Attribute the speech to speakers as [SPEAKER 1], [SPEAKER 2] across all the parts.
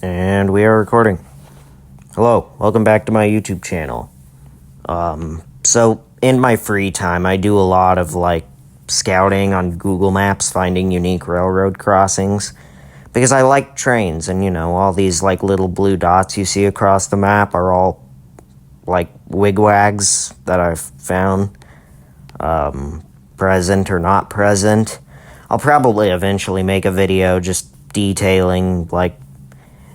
[SPEAKER 1] And we are recording. Hello, welcome back to my YouTube channel. So in my free time, I do a lot of scouting on Google Maps, finding unique railroad crossings, because I like trains, and all these little blue dots you see across the map are all wigwags that I've found, present or not present. I'll probably eventually make a video just detailing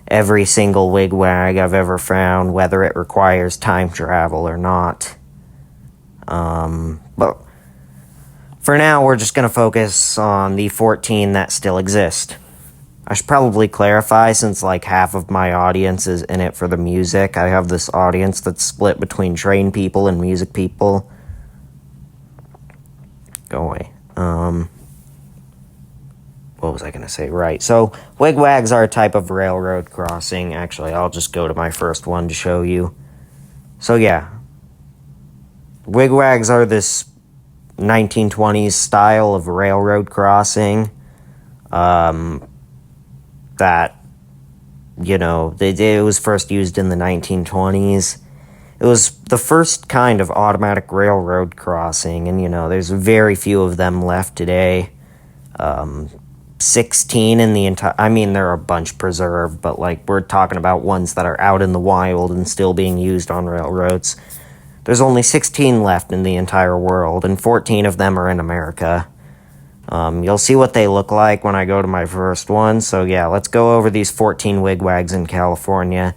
[SPEAKER 1] every single wigwag I've ever found, whether it requires time travel or not. But for now, we're just going to focus on the 14 that still exist. I should probably clarify, since half of my audience is in it for the music. I have this audience that's split between train people and music people. Go away. What was I going to say? Right, so wigwags are a type of railroad crossing. Actually, I'll just go to my first one to show you. So yeah, wigwags are this 1920s style of railroad crossing that, it was first used in the 1920s. It was the first kind of automatic railroad crossing, and there's very few of them left today. 16 in the entire... I mean, there are a bunch preserved, but, we're talking about ones that are out in the wild and still being used on railroads. There's only 16 left in the entire world, and 14 of them are in America. You'll see what they look like when I go to my first one, so yeah, let's go over these 14 wigwags in California.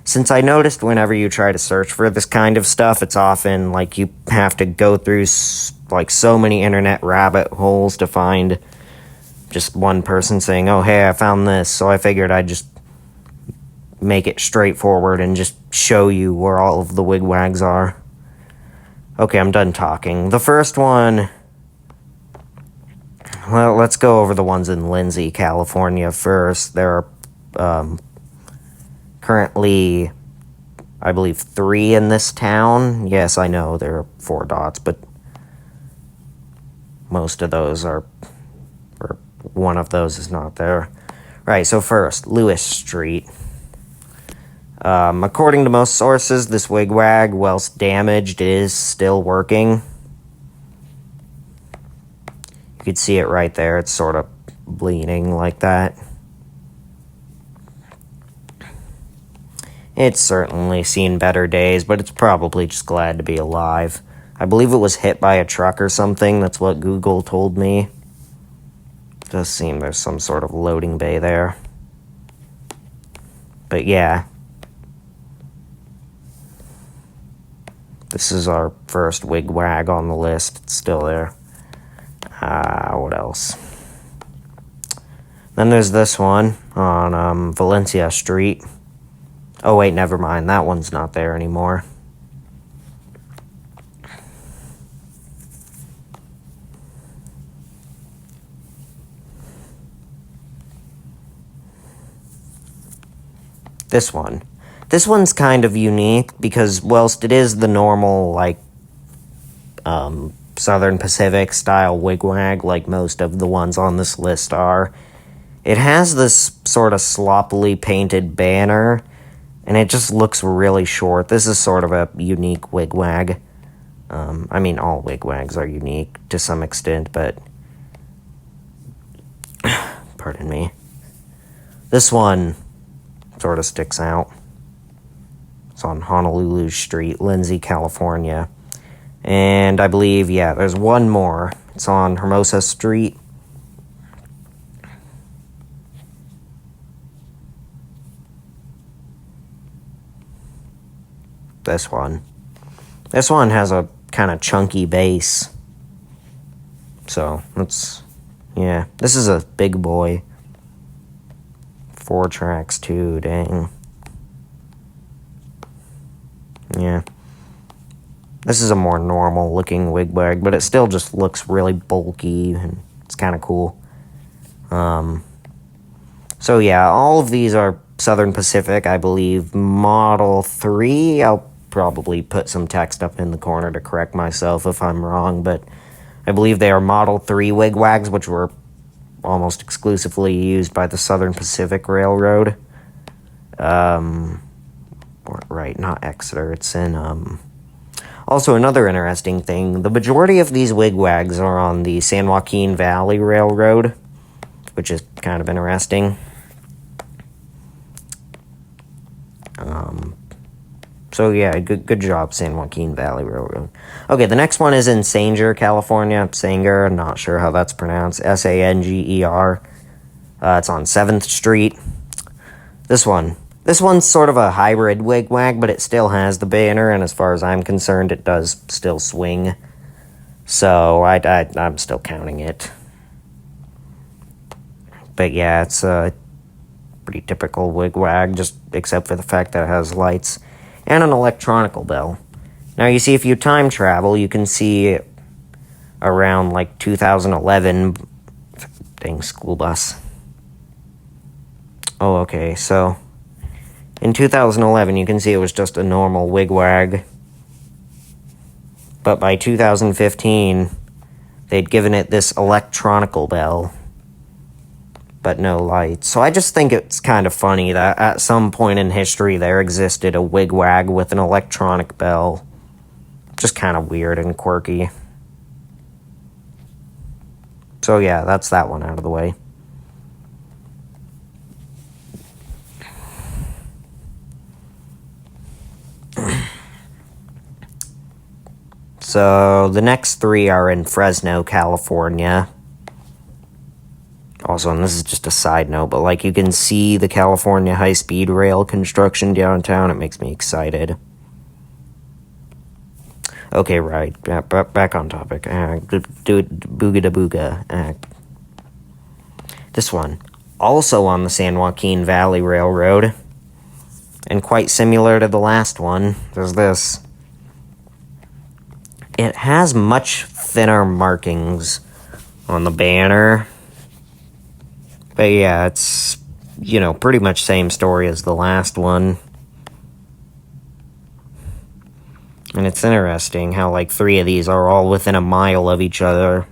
[SPEAKER 1] Since I noticed whenever you try to search for this kind of stuff, it's often, you have to go through, so many internet rabbit holes to find just one person saying, oh, hey, I found this, so I figured I'd just make it straightforward and just show you where all of the wigwags are. Okay, I'm done talking. The first one... Well, let's go over the ones in Lindsay, California first. There are currently, I believe, 3 in this town. Yes, I know there are 4 dots, but most of those are... or one of those is not there. Right, so first, Lewis Street. According to most sources, this wigwag, whilst damaged, is still working. You could see it right there. It's sort of bleeding like that. It's certainly seen better days, but it's probably just glad to be alive. I believe it was hit by a truck or something. That's what Google told me. Does seem there's some sort of loading bay there. But yeah. This is our first wigwag on the list. It's still there. What else? Then there's this one on Valencia Street. Oh wait, never mind. That one's not there anymore. This one. This one's kind of unique because, whilst it is the normal, Southern Pacific style wigwag, like most of the ones on this list are, it has this sort of sloppily painted banner, and it just looks really short. This is sort of a unique wigwag. I mean, all wigwags are unique to some extent, but... pardon me. This one sort of sticks out. It's on Honolulu Street, Lindsay, California. And I believe, yeah, there's one more. It's on Hermosa Street. This one. This one has a kind of chunky base. So, let's... yeah, this is a big boy. 4 tracks too, dang. Yeah. This is a more normal looking wigwag, but it still just looks really bulky, and it's kind of cool. So yeah, all of these are Southern Pacific, I believe. Model 3, I'll probably put some text up in the corner to correct myself if I'm wrong, but I believe they are Model 3 wigwags, which were almost exclusively used by the Southern Pacific Railroad. Right, not Exeter. It's in, Also, another interesting thing, the majority of these wigwags are on the San Joaquin Valley Railroad, which is kind of interesting. So yeah, good job, San Joaquin Valley Railroad. Okay, the next one is in Sanger, California. Sanger, I'm not sure how that's pronounced. Sanger. It's on 7th Street. This one's sort of a hybrid wigwag, but it still has the banner, and as far as I'm concerned, it does still swing. So I'm still counting it. But yeah, it's a pretty typical wigwag, just except for the fact that it has lights and an electronical bell. Now you see, if you time travel, you can see around like 2011. Dang, school bus. Oh, okay, so in 2011, you can see it was just a normal wigwag. But by 2015, they'd given it this electronical bell, but no lights. So I just think it's kind of funny that at some point in history there existed a wigwag with an electronic bell. Just kind of weird and quirky. So yeah, that's that one out of the way. So the next three are in Fresno, California. Also, and this is just a side note, but like you can see the California high-speed rail construction downtown. It makes me excited. Okay, right. Back on topic. Booga da booga. This one, also on the San Joaquin Valley Railroad, and quite similar to the last one. There's this. It has much thinner markings on the banner. But yeah, it's, pretty much same story as the last one. And it's interesting how, like, 3 of these are all within a mile of each other.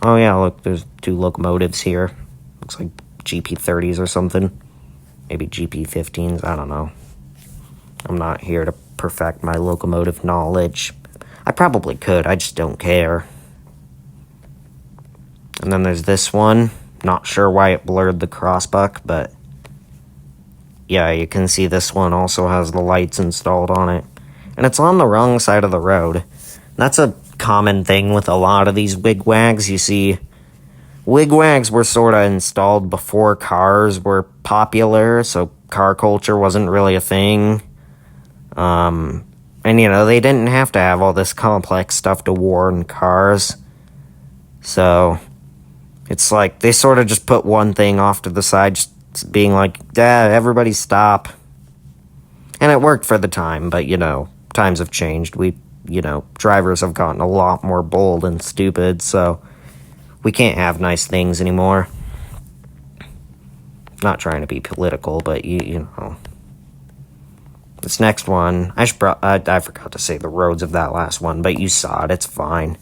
[SPEAKER 1] Oh yeah, look, there's 2 locomotives here. Looks like GP30s or something. Maybe GP15s, I don't know. I'm not here to perfect my locomotive knowledge. I probably could, I just don't care. And then there's this one. Not sure why it blurred the crossbuck, but yeah, you can see this one also has the lights installed on it. And it's on the wrong side of the road. That's a common thing with a lot of these wigwags. You see, wigwags were sort of installed before cars were popular, so car culture wasn't really a thing. And, they didn't have to have all this complex stuff to warn cars. So it's like they sort of just put one thing off to the side, just being like, everybody stop. And it worked for the time, but, times have changed. Drivers have gotten a lot more bold and stupid, so we can't have nice things anymore. Not trying to be political, but, This next one, I forgot to say the roads of that last one, but you saw it, it's fine.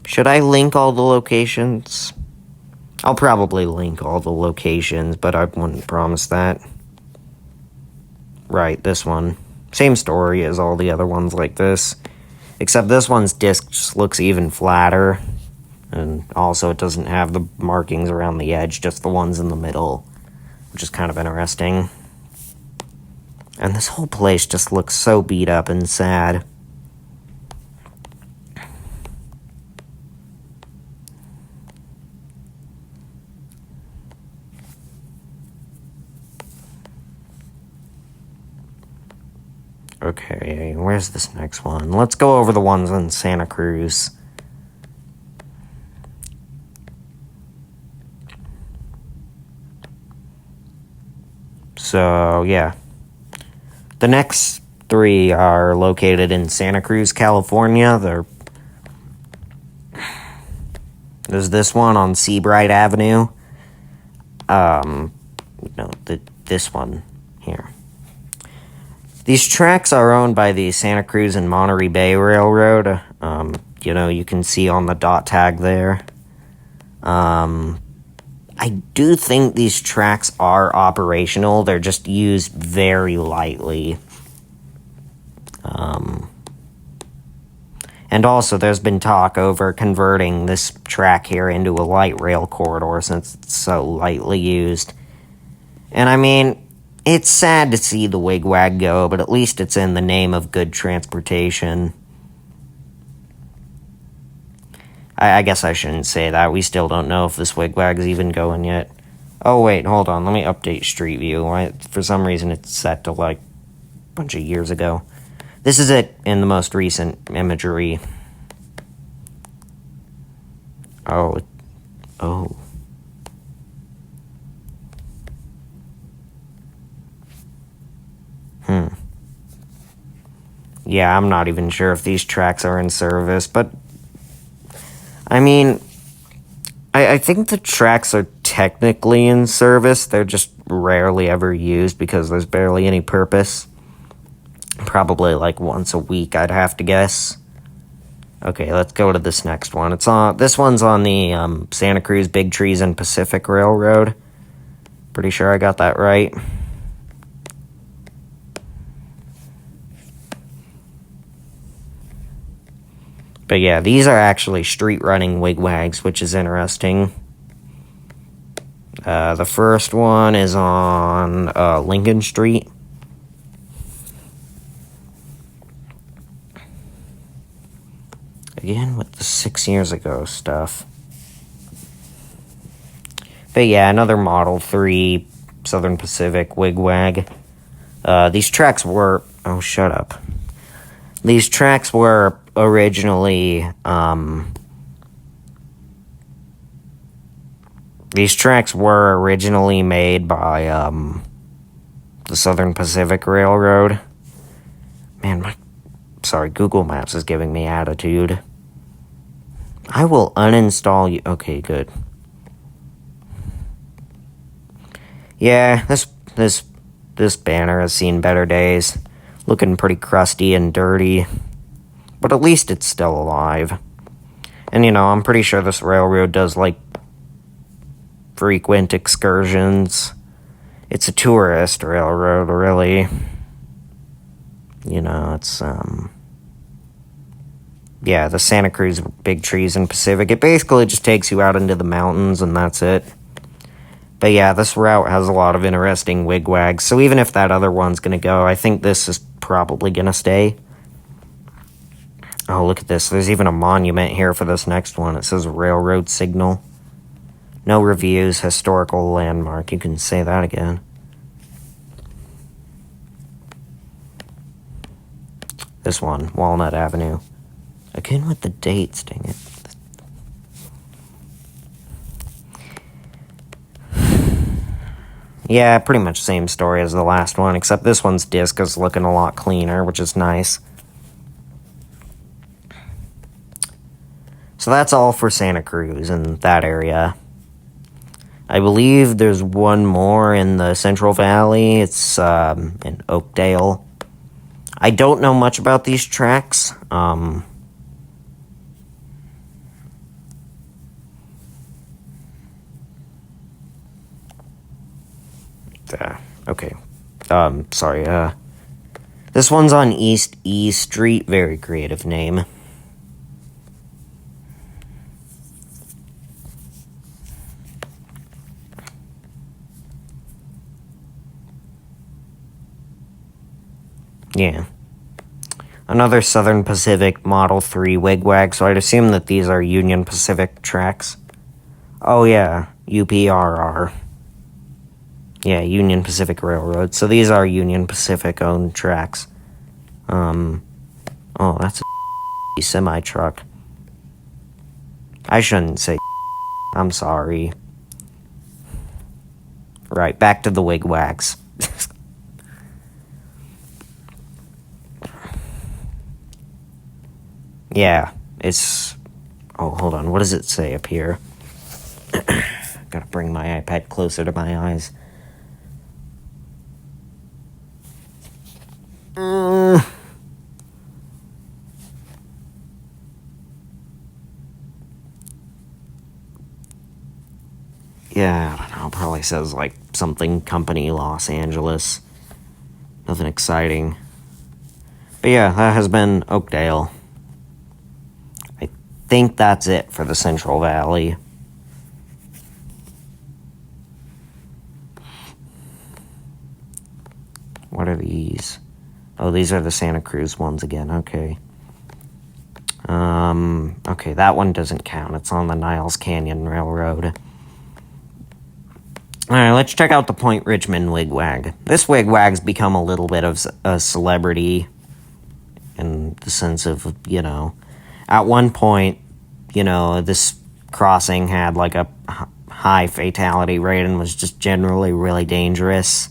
[SPEAKER 1] Should I link all the locations? I'll probably link all the locations, but I wouldn't promise that. Right, this one. Same story as all the other ones like this. Except this one's disc just looks even flatter. And also it doesn't have the markings around the edge, just the ones in the middle. Which is kind of interesting. And this whole place just looks so beat up and sad. Okay, where's this next one? Let's go over the ones in Santa Cruz. So, yeah. The next 3 are located in Santa Cruz, California. There's this one on Seabright Avenue. This one here. These tracks are owned by the Santa Cruz and Monterey Bay Railroad. You can see on the dot tag there. I do think these tracks are operational. They're just used very lightly. And also, there's been talk over converting this track here into a light rail corridor since it's so lightly used. And I mean, it's sad to see the Wigwag go, but at least it's in the name of good transportation. I guess I shouldn't say that. We still don't know if this Wigwag's even going yet. Oh, wait, hold on. Let me update Street View. For some reason, it's set to, like, a bunch of years ago. This is it in the most recent imagery. Oh. Yeah, I'm not even sure if these tracks are in service, but I mean, I think the tracks are technically in service. They're just rarely ever used because there's barely any purpose. Probably like once a week, I'd have to guess. Okay, let's go to this next one. This one's on the Santa Cruz, Big Trees, and Pacific Railroad. Pretty sure I got that right. But yeah, these are actually street-running wigwags, which is interesting. The first one is on Lincoln Street. Again, with the 6 years ago stuff. But yeah, another Model 3 Southern Pacific Wigwag. These tracks were... Oh, shut up. These tracks were originally... These tracks were originally made by the Southern Pacific Railroad. Man, sorry, Google Maps is giving me attitude. I will uninstall you. Okay, good. Yeah, this banner has seen better days. Looking pretty crusty and dirty. But at least it's still alive. And I'm pretty sure this railroad does like frequent excursions. It's a tourist railroad, really. It's yeah, the Santa Cruz, Big Trees, and Pacific. It basically just takes you out into the mountains, and that's it. But yeah, this route has a lot of interesting wigwags, so even if that other one's gonna go, I think this is probably gonna stay. Oh, look at this. There's even a monument here for this next one. It says Railroad Signal. No reviews, historical landmark. You can say that again. This one, Walnut Avenue. Again with the dates, dang it. Yeah, pretty much same story as the last one, except this one's disc is looking a lot cleaner, which is nice. So that's all for Santa Cruz and that area. I believe there's one more in the Central Valley. It's in Oakdale. I don't know much about these tracks. Okay. Sorry. This one's on East E Street. Very creative name. Yeah. Another Southern Pacific Model 3 Wigwag, so I'd assume that these are Union Pacific tracks. Oh yeah, UPRR. Yeah, Union Pacific Railroad. So these are Union Pacific-owned tracks. Oh, that's a semi-truck. I shouldn't say I'm sorry. Right, back to the wigwags. Yeah, it's... Oh, hold on, what does it say up here? Gotta bring my iPad closer to my eyes. Yeah, I don't know, probably says, like, something company Los Angeles. Nothing exciting. But yeah, that has been Oakdale. I think that's it for the Central Valley. What are these? Oh, these are the Santa Cruz ones again, okay. Okay, that one doesn't count. It's on the Niles Canyon Railroad. Alright, let's check out the Point Richmond Wigwag. This Wigwag's become a little bit of a celebrity in the sense of, at one point, this crossing had like a high fatality rate and was just generally really dangerous.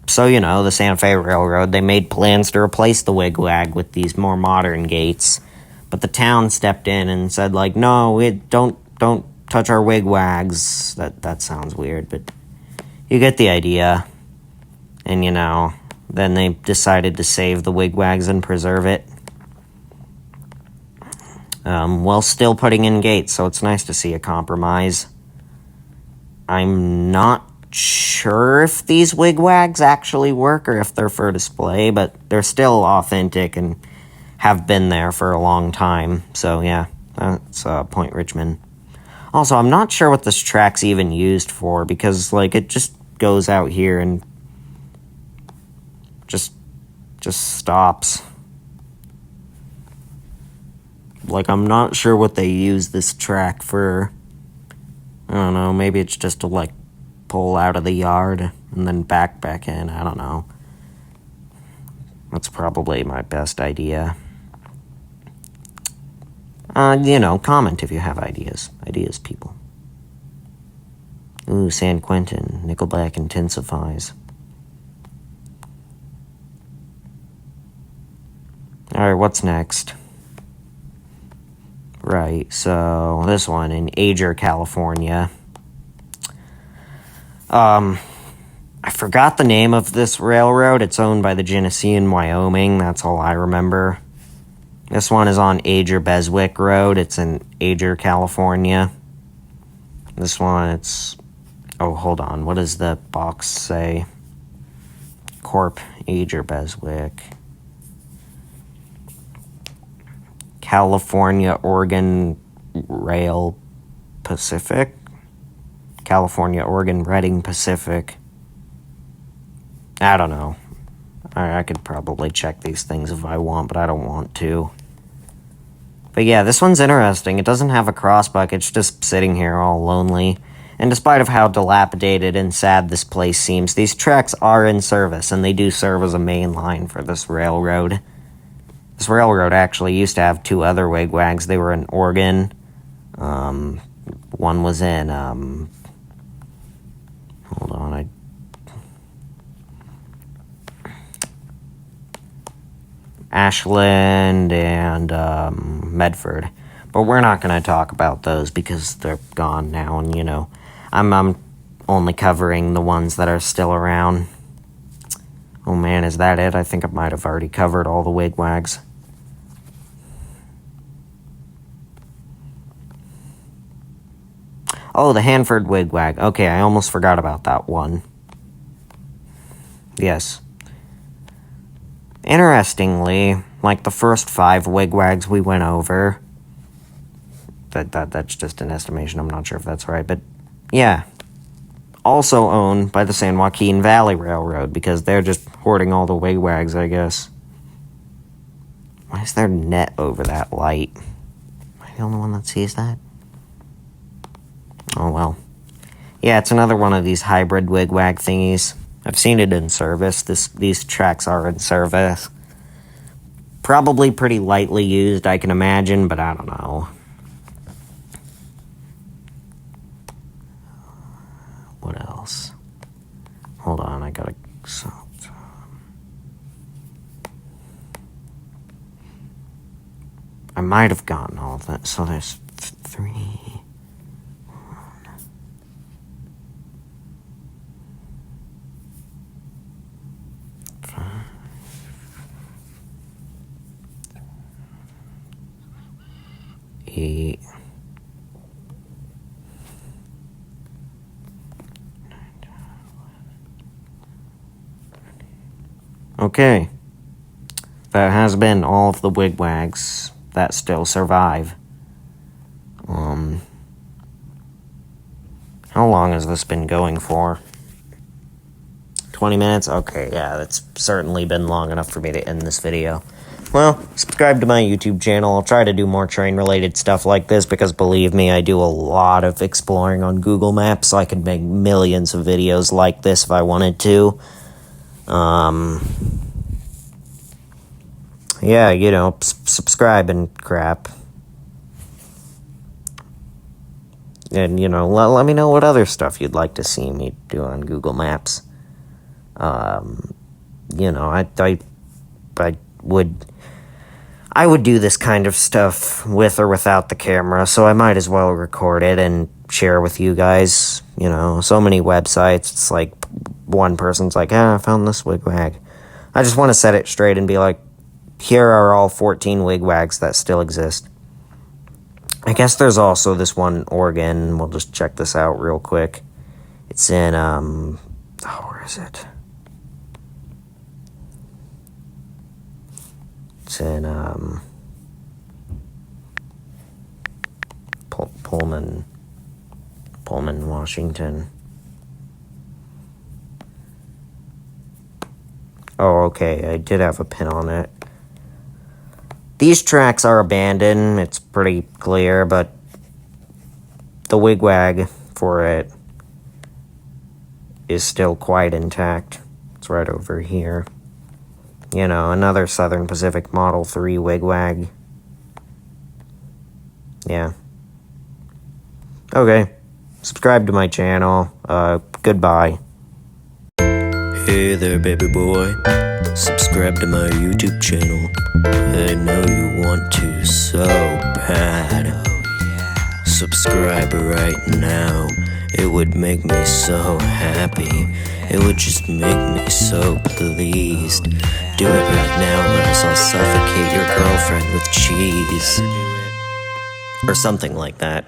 [SPEAKER 1] So, the Santa Fe Railroad, they made plans to replace the Wigwag with these more modern gates. But the town stepped in and said, like, no, don't touch our Wigwags. That sounds weird, but you get the idea. And, then they decided to save the Wigwags and preserve it. While still putting in gates, so it's nice to see a compromise. I'm not sure if these Wigwags actually work or if they're for display, but they're still authentic and have been there for a long time. So yeah, that's Point Richmond. Also, I'm not sure what this track's even used for, because like it just goes out here and just stops. Like, I'm not sure what they use this track for. I don't know, maybe it's just to like pull out of the yard and then back in. I don't know. That's probably my best idea. Comment if you have ideas. Ideas, people. Ooh, San Quentin. Nickelback intensifies. Alright, what's next? Right, so this one in Ager, California. I forgot the name of this railroad. It's owned by the Genesee in Wyoming. That's all I remember. This one is on Ager-Beswick Road. It's in Ager, California. This one, it's... Oh, hold on. What does the box say? Corp. Ager-Beswick. California Oregon Rail Pacific. California Oregon Reading Pacific. I don't know. I could probably check these things if I want, but I don't want to. But yeah, this one's interesting. It doesn't have a crossbuck. It's just sitting here all lonely. And despite of how dilapidated and sad this place seems, these tracks are in service, and they do serve as a main line for this railroad. This railroad actually used to have two other Wigwags. They were in Oregon. One was in, hold on, Ashland and Medford. But we're not going to talk about those because they're gone now, and I'm only covering the ones that are still around. Oh man, is that it? I think I might have already covered all the Wigwags. Oh, the Hanford Wigwag. Okay, I almost forgot about that one. Yes. Interestingly, like the first 5 Wigwags we went over, that's just an estimation, I'm not sure if that's right, but yeah. Also owned by the San Joaquin Valley Railroad, because they're just hoarding all the Wigwags, I guess. Why is there net over that light? Am I the only one that sees that? Oh well. Yeah, it's another one of these hybrid Wigwag thingies. I've seen it in service. These tracks are in service. Probably pretty lightly used, I can imagine, but I don't know. What else? Hold on, I gotta... I might have gotten all of that. So there's 3... 8, Okay. That has been all of the wigwags that still survive. How long has this been going for? 20 minutes? Okay, yeah, that's certainly been long enough for me to end this video. Well, subscribe to my YouTube channel. I'll try to do more train-related stuff like this because, believe me, I do a lot of exploring on Google Maps, so I could make millions of videos like this if I wanted to. Yeah, you know, subscribe and crap. And, you know, let me know what other stuff you'd like to see me do on Google Maps. You know, I would do this kind of stuff with or without the camera, so I might as well record it and share with you guys. You know, so many websites, it's like one person's like, I found this wigwag. I just want to set it straight and be like, here are all 14 wigwags that still exist. I guess there's also this one Oregon. We'll just check this out real quick. It's in, where is it? It's in, Pullman, Washington. Oh, okay, I did have a pin on it. These tracks are abandoned, it's pretty clear, but the wigwag for it is still quite intact. It's right over here. You know, another Southern Pacific Model 3 wigwag. Yeah. Okay. Subscribe to my channel. Goodbye.
[SPEAKER 2] Hey there, baby boy. Subscribe to my YouTube channel. I know you want to so bad. Subscribe right now. It would make me so happy. It would just make me so pleased. Do it right now, or else I'll suffocate your girlfriend with cheese. Or something like that.